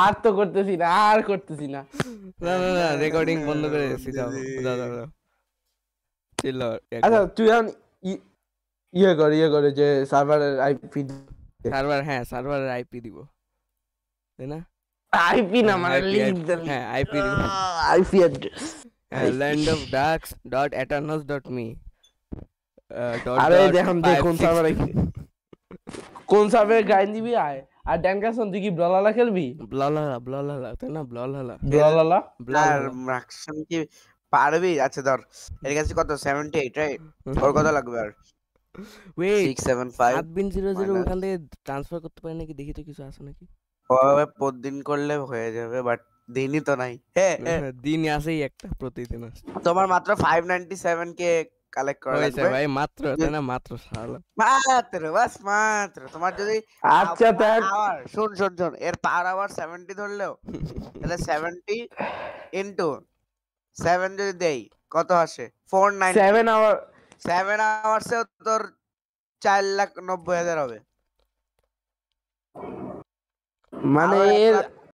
আর তো করতেছি না, আর করতেছি না। না না না, রেকর্ডিং বন্ধ করে দিচ্ছি। যাও যাও যাও যাও। ছিল আচ্ছা একবার তুই এখন ইয়ে করে যে সার্ভারের আইপি, সার্ভার, হ্যাঁ সার্ভারের আইপি দিব, তাই না? আইপি না মানে আইপি লিখ আইপি, দে, হ্যাঁ আইপি দিব। IP address. হ্যাঁ, landofdarks.aternos.me আরে দেখুন দে কোন সার্ভারে, 563 কোন সার্ভারে গাইন দিবি আয়। আর ড্যানকাসন তুই কি ব্লালালা খেলবি? ব্লালালা ব্লালালা, তাই না? ব্লালালা ব্লালালা আর ব্লালালা। মাকসাম কি পারবি? আচ্ছা ধর এর কাছে কত 78 রাইট, ওর কত লাগবে আর ওয়েট, 675 7bin0 মাইনাস ওখান থেকে ট্রান্সফার করতে পারি নাকি, দেখি তো কিছু আছে নাকি। ওভাবে প্রতিদিন করলে হয়ে যাবে, বাট দিনই তো নাই। হ্যাঁ দিন আসেই একটা, প্রতিদিন আসে। তোমার মাত্র 597 কে কালেক্ট করা হয়েছে লাগবে ভাই, মাত্র, তাই না? মাত্র শালা। মাত্র, বাস মাত্র। তোমার যদি আচ্ছা দেখ, আওয়ার শুন শুন শুন, এর পার আওয়ার 70 ধরলেও তাহলে 70 ইনটু 7 যদি দেই কত আসে? 490। 7 আওয়ার 7 আওয়ার্সে তোর 4,90,000 হবে। মানে আরো এক এর লাখ